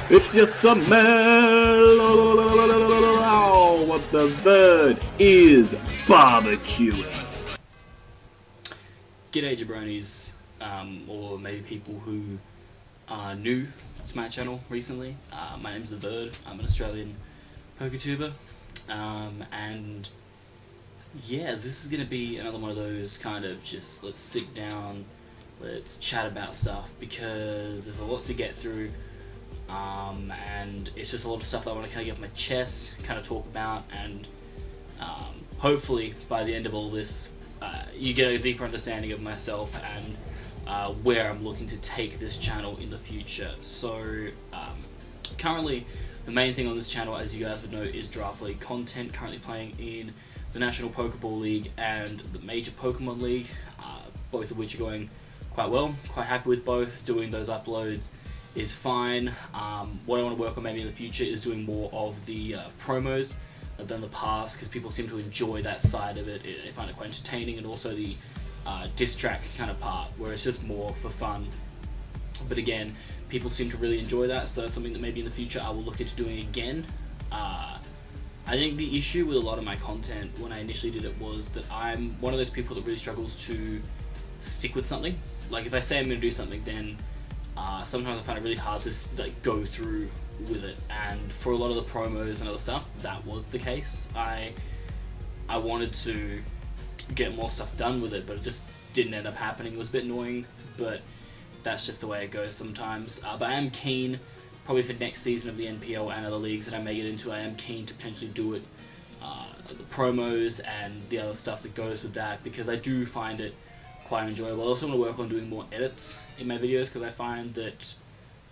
It's just a man. What the bird is barbecuing. G'day jabronis, or maybe people who are new to my channel recently. My name's The Bird. I'm an Australian PokeTuber, and yeah, this is going to be another one of those kind of just let's sit down, let's chat about stuff, because there's a lot to get through, and it's just a lot of stuff that I want to kind of get off my chest, kind of talk about, and hopefully by the end of all this you get a deeper understanding of myself and where I'm looking to take this channel in the future. So currently the main thing on this channel, as you guys would know, is Draft League content, currently playing in the National Pokeball League and the Major Pokemon League, both of which are going quite well, quite happy with both. Doing those uploads is fine. What I want to work on maybe in the future is doing more of the promos I've done in the past, because people seem to enjoy that side of it. They find it quite entertaining, and also the diss track kind of part where it's just more for fun. But again, people seem to really enjoy that, so it's something that maybe in the future I will look into doing again. I think the issue with a lot of my content when I initially did it was that I'm one of those people that really struggles to stick with something. Like if I say I'm going to do something, then sometimes I find it really hard to like go through with it. And for a lot of the promos and other stuff, that was the case. I wanted to get more stuff done with it, but it just didn't end up happening. It was a bit annoying, but that's just the way it goes sometimes. But I am keen, probably for next season of the NPL and other leagues that I may get into, I am keen to potentially do it, the promos and the other stuff that goes with that, because I do find it quite enjoyable. I also want to work on doing more edits in my videos, because I find that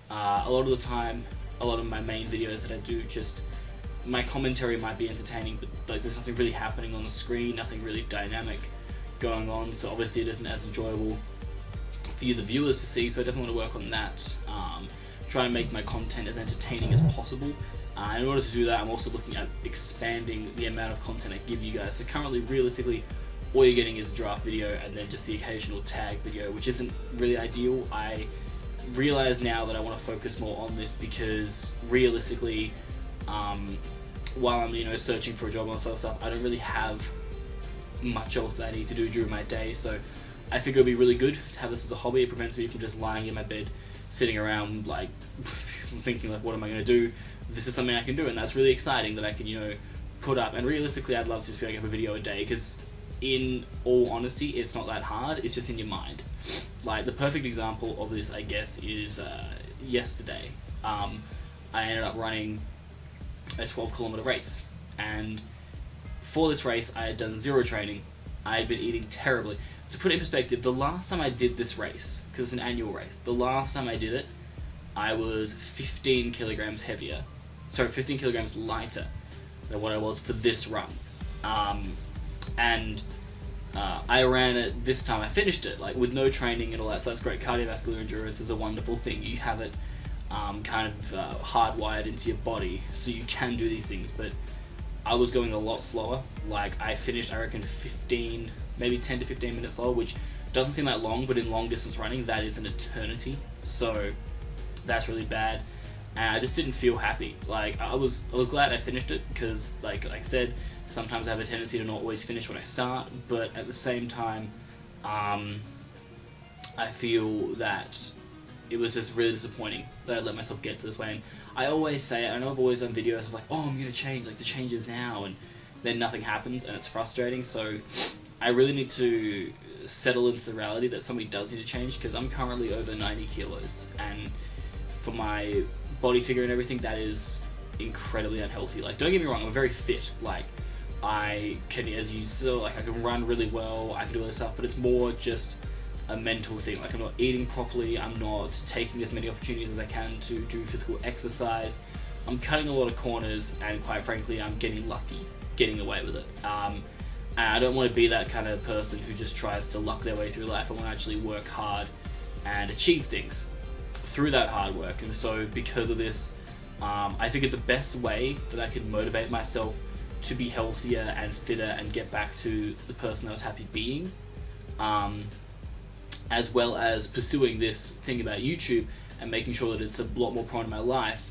a lot of the time, a lot of my main videos that I do, just my commentary might be entertaining, but like there's nothing really happening on the screen, nothing really dynamic going on, so obviously it isn't as enjoyable for you the viewers to see. So I definitely want to work on that, try and make my content as entertaining as possible. In order to do that, I'm also looking at expanding the amount of content I give you guys. So currently, realistically, all you're getting is a draft video and then just the occasional tag video, which isn't really ideal. I realize now that I want to focus more on this, because realistically, while I'm searching for a job and all that sort of stuff, I don't really have much else that I need to do during my day. So I think it would be really good to have this as a hobby. It prevents me from just lying in my bed, sitting around like thinking like, what am I going to do? This is something I can do, and that's really exciting that I can put up. And realistically, I'd love to just be able to have a video a day, because in all honesty, it's not that hard. It's just in your mind. Like the perfect example of this, I guess, is yesterday. I ended up running a 12-kilometer race, and for this race I had done zero training. I had been eating terribly. To put it in perspective, the last time I did this race, because it's an annual race, the last time I did it, I was 15 kilograms heavier, sorry, 15 kilograms lighter than what I was for this run. I ran it this time. I finished it like with no training and all that, so that's great. Cardiovascular endurance is a wonderful thing. You have it kind of hardwired into your body, so you can do these things. But I was going a lot slower. Like I finished, I reckon 15, maybe 10 to 15 minutes slower, which doesn't seem that long, but in long distance running, that is an eternity. So that's really bad, and I just didn't feel happy. Like I was glad I finished it, because like I said, sometimes I have a tendency to not always finish when I start, but at the same time, I feel that it was just really disappointing that I let myself get to this way. And I always say it, I know I've always done videos of like, oh, I'm gonna change, like the change is now, and then nothing happens, and it's frustrating. So I really need to settle into the reality that somebody does need to change, because I'm currently over 90 kilos, and for my body figure and everything, that is incredibly unhealthy. Like, don't get me wrong, I'm very fit. Like, I can, as you saw, like I can run really well, I can do all this stuff, but it's more just a mental thing. Like I'm not eating properly, I'm not taking as many opportunities as I can to do physical exercise. I'm cutting a lot of corners, and quite frankly, I'm getting lucky, getting away with it. And I don't want to be that kind of person who just tries to luck their way through life. I want to actually work hard and achieve things through that hard work. And so because of this, I figured the best way that I could motivate myself to be healthier and fitter and get back to the person I was happy being, as well as pursuing this thing about YouTube and making sure that it's a lot more part of my life,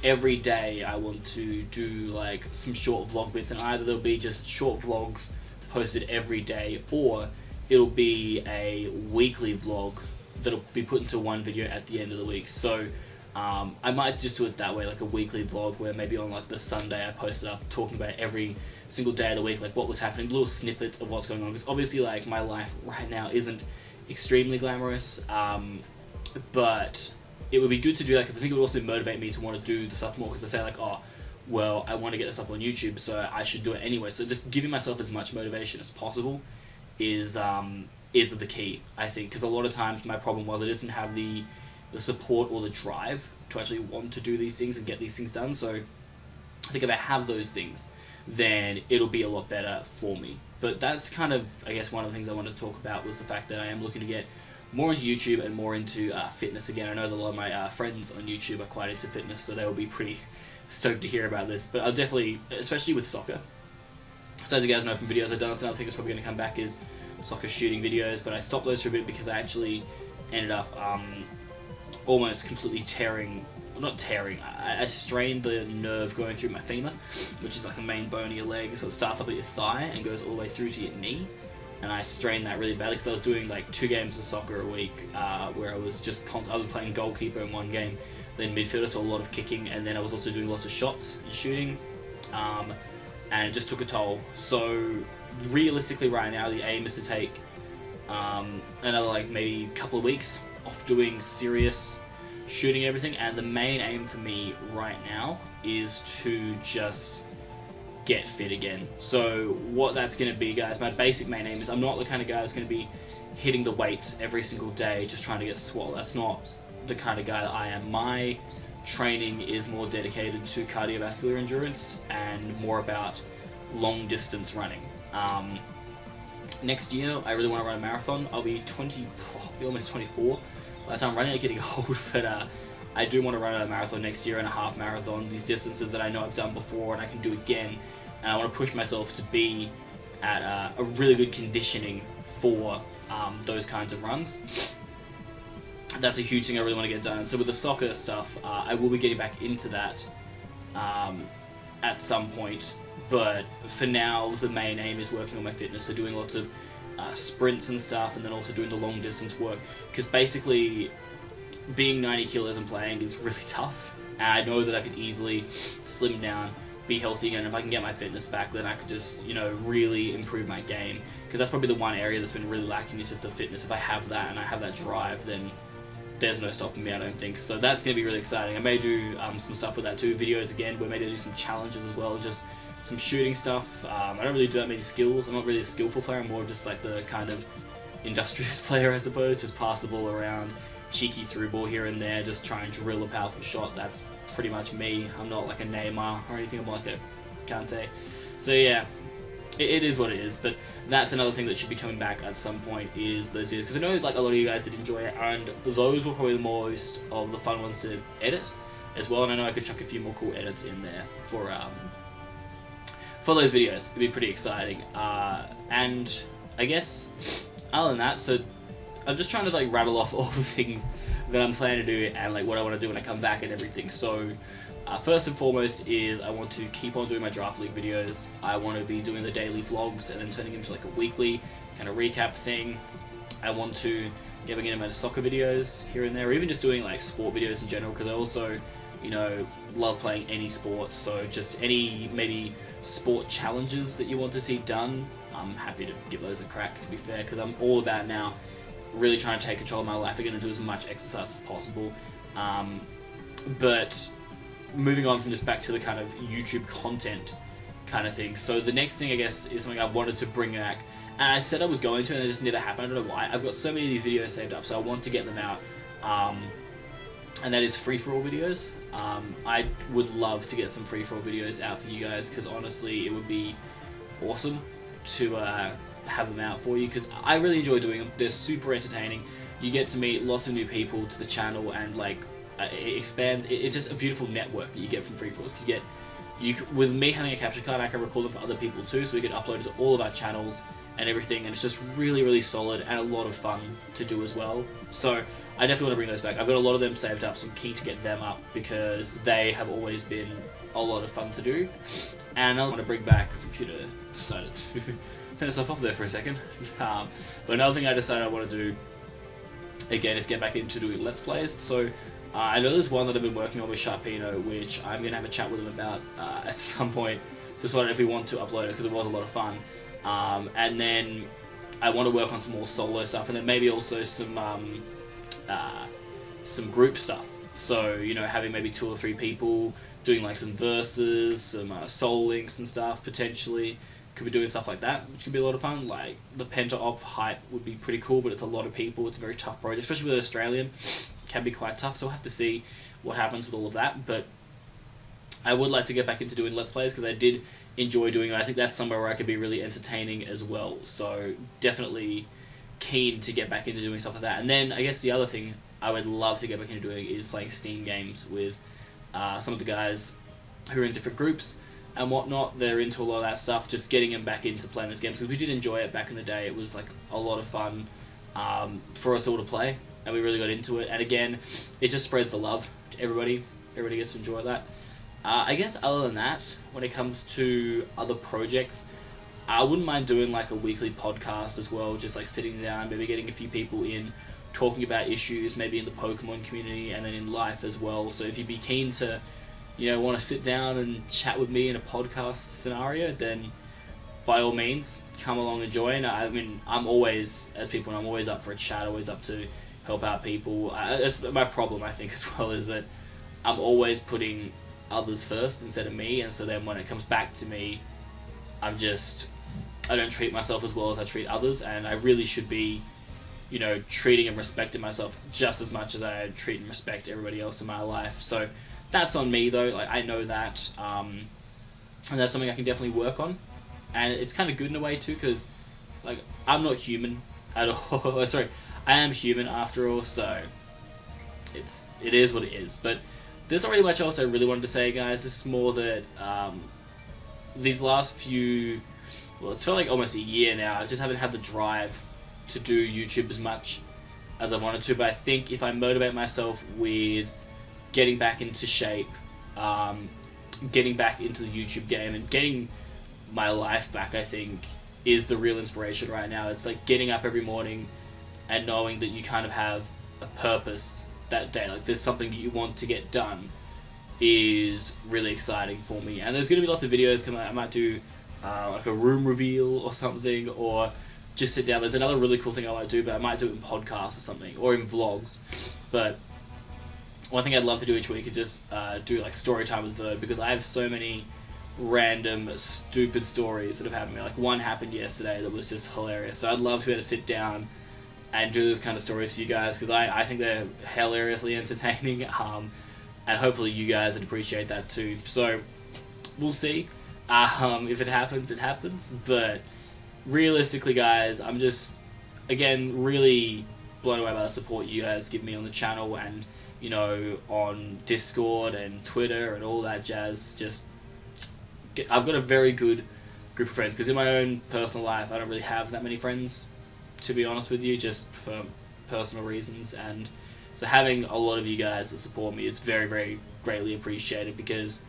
every day I want to do like some short vlog bits, and either there'll be just short vlogs posted every day, or it'll be a weekly vlog that'll be put into one video at the end of the week. So I might just do it that way, like a weekly vlog where maybe on like the Sunday I post it up talking about every single day of the week, like what was happening, little snippets of what's going on, because obviously like my life right now isn't extremely glamorous, but it would be good to do that because I think it would also motivate me to want to do the stuff more, because I say like, oh well, I want to get this up on YouTube, so I should do it anyway. So just giving myself as much motivation as possible is the key, I think, because a lot of times my problem was I just didn't have the support or the drive to actually want to do these things and get these things done. So I think if I have those things, then it'll be a lot better for me. But that's kind of, I guess, one of the things I wanted to talk about was the fact that I am looking to get more into YouTube and more into fitness again. I know that a lot of my friends on YouTube are quite into fitness, so they'll be pretty stoked to hear about this. But I'll definitely, especially with soccer, so as you guys know from videos I've done, that's another thing that's probably going to come back is soccer shooting videos, but I stopped those for a bit because I actually ended up almost completely I strained the nerve going through my femur, which is like the main bone of your leg, so it starts up at your thigh and goes all the way through to your knee, and I strained that really badly because I was doing like 2 games of soccer a week, where I was just I was playing goalkeeper in one game, then midfielder, so a lot of kicking, and then I was also doing lots of shots and shooting, and it just took a toll. So realistically right now the aim is to take another like maybe couple of weeks off doing serious shooting and everything, and the main aim for me right now is to just get fit again. So what that's going to be, guys, my basic main aim is I'm not the kind of guy that's going to be hitting the weights every single day just trying to get swole. That's not the kind of guy that I am. My training is more dedicated to cardiovascular endurance and more about long distance running. Next year I really want to run a marathon. I'll be almost 24 by the time I'm running. I'm getting old, but I do want to run a marathon next year and a half marathon, these distances that I know I've done before and I can do again, and I want to push myself to be at a really good conditioning for those kinds of runs. That's a huge thing I really want to get done. And so with the soccer stuff, I will be getting back into that at some point, but for now the main aim is working on my fitness, so doing lots of sprints and stuff, and then also doing the long distance work, because basically being 90 kilos and playing is really tough, and I know that I could easily slim down, be healthy again. If I can get my fitness back, then I could just, you know, really improve my game, because that's probably the one area that's been really lacking, is just the fitness. If I have that and I have that drive, then there's no stopping me, I don't think. So that's going to be really exciting. I may do some stuff with that too, videos again, where maybe I do some challenges as well, just some shooting stuff. I don't really do that many skills. I'm not really a skillful player. I'm more just like the kind of industrious player, I suppose. Just pass the ball around, cheeky through ball here and there, just try and drill a powerful shot. That's pretty much me. I'm not like a Neymar or anything. I'm like a Kante. So yeah, it is what it is. But that's another thing that should be coming back at some point, is those videos, because I know like a lot of you guys did enjoy it, and those were probably the most of the fun ones to edit as well. And I know I could chuck a few more cool edits in there for those videos. It'd be pretty exciting. And I guess other than that, so I'm just trying to like rattle off all the things that I'm planning to do and like what I want to do when I come back and everything. So first and foremost is I want to keep on doing my Draft League videos. I want to be doing the daily vlogs and then turning them into like a weekly kind of recap thing. I want to get into my soccer videos here and there, or even just doing like sport videos in general, because I also, you know, love playing any sport. So just any maybe sport challenges that you want to see done, I'm happy to give those a crack, to be fair, because I'm all about now really trying to take control of my life again and do as much exercise as possible. But moving on from just back to the kind of YouTube content kind of thing. So the next thing, I guess, is something I wanted to bring back, and I said I was going to, and it just never happened. I don't know why. I've got so many of these videos saved up, so I want to get them out. And that is free-for-all videos. I would love to get some free-for-all videos out for you guys, because honestly it would be awesome to have them out for you, because I really enjoy doing them. They're super entertaining. You get to meet lots of new people to the channel, and like it expands. It's just a beautiful network that you get from free-for-alls, because you get with me having a capture card, I can record them for other people too, so we can upload it to all of our channels and everything, and it's just really, really solid and a lot of fun to do as well. So I definitely want to bring those back. I've got a lot of them saved up, so I'm keen to get them up because they have always been a lot of fun to do. And I want to bring back, computer decided to turn itself off there for a second. But another thing I decided I want to do again is get back into doing Let's Plays. So I know there's one that I've been working on with Sharpino, which I'm going to have a chat with him about at some point. Just wondering if we want to upload it, because it was a lot of fun. And then I want to work on some more solo stuff, and then maybe also some group stuff. So, you know, having maybe 2 or 3 people doing like some verses, some soul links and stuff, potentially. Could be doing stuff like that, which could be a lot of fun. Like the Penta Op hype would be pretty cool, but it's a lot of people. It's a very tough project, especially with Australian. It can be quite tough, so we'll have to see what happens with all of that. But I would like to get back into doing Let's Plays because I did enjoy doing it. I think that's somewhere where I could be really entertaining as well. So definitely keen to get back into doing stuff like that. And then I guess the other thing I would love to get back into doing is playing Steam games with some of the guys who are in different groups and whatnot. They're into a lot of that stuff, just getting them back into playing those games, because we did enjoy it back in the day. It was like a lot of fun for us all to play, and we really got into it. And again, it just spreads the love to everybody. Everybody gets to enjoy that. I guess other than that, when it comes to other projects, I wouldn't mind doing like a weekly podcast as well, just like sitting down, maybe getting a few people in, talking about issues, maybe in the Pokemon community and then in life as well. So if you'd be keen to, you know, want to sit down and chat with me in a podcast scenario, then by all means, come along and join. I mean, I'm always, as people know, I'm always up for a chat, always up to help out people. That's my problem, I think, as well, is that I'm always putting others first instead of me, and so then when it comes back to me, I don't treat myself as well as I treat others, and I really should be, you know, treating and respecting myself just as much as I treat and respect everybody else in my life. So that's on me though, like I know that, and that's something I can definitely work on, and it's kind of good in a way too, because like I'm not human at all. Sorry, I am human after all, so it is what it is. But there's not really much else I really wanted to say, guys. It's more that these last few, well, it's felt like almost a year now, I just haven't had the drive to do YouTube as much as I wanted to. But I think if I motivate myself with getting back into shape, getting back into the YouTube game, and getting my life back, I think, is the real inspiration right now. It's like getting up every morning and knowing that you kind of have a purpose that day, like there's something that you want to get done, is really exciting for me. And there's going to be lots of videos coming out. I might do like a room reveal or something, or just sit down. There's another really cool thing I might do, but I might do it in podcasts or something, or in vlogs. But one thing I'd love to do each week is just do like story time with Verd, because I have so many random stupid stories that have happened to me. Like one happened yesterday that was just hilarious. So I'd love to be able to sit down and do those kind of stories for you guys, because I think they're hilariously entertaining, and hopefully you guys would appreciate that too. So we'll see. If it happens, it happens. But realistically, guys, I'm just, again, really blown away by the support you guys give me on the channel, and, you know, on Discord and Twitter and all that jazz. I've got a very good group of friends, because in my own personal life, I don't really have that many friends, to be honest with you, just for personal reasons. And so having a lot of you guys that support me is very, very greatly appreciated, because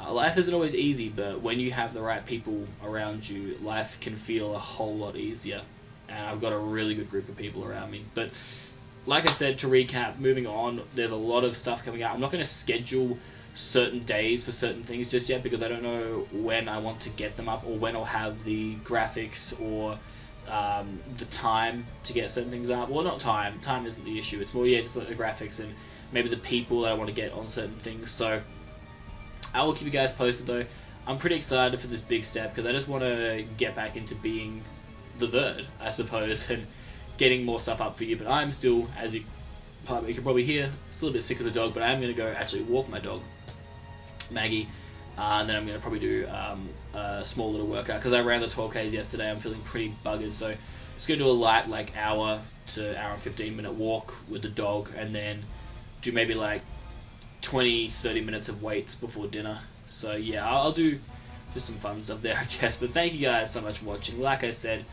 life isn't always easy, but when you have the right people around you, life can feel a whole lot easier. And I've got a really good group of people around me. But like I said, to recap, moving on, there's a lot of stuff coming out. I'm not going to schedule certain days for certain things just yet, because I don't know when I want to get them up, or when I'll have the graphics, or the time to get certain things up. Well, not time. Time isn't the issue. It's more, just like the graphics and maybe the people that I want to get on certain things. So I will keep you guys posted though. I'm pretty excited for this big step, because I just want to get back into being the Verd, I suppose, and getting more stuff up for you. But I'm still, as you can probably hear, still a bit sick as a dog, but I am going to go actually walk my dog, Maggie, and then I'm going to probably do a small little workout, because I ran the 12Ks yesterday. I'm feeling pretty buggered, so just going to do a light like hour to hour and 15 minute walk with the dog, and then do maybe like 20-30 minutes of weights before dinner, So yeah, I'll do just some fun stuff there, I guess. But thank you guys so much for watching. Like I said,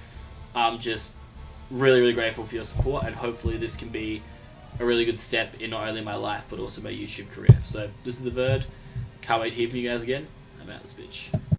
I'm just really, really grateful for your support, and hopefully this can be a really good step in not only my life but also my YouTube career. So this is the Verd. Can't wait to hear from you guys again. I'm out this bitch.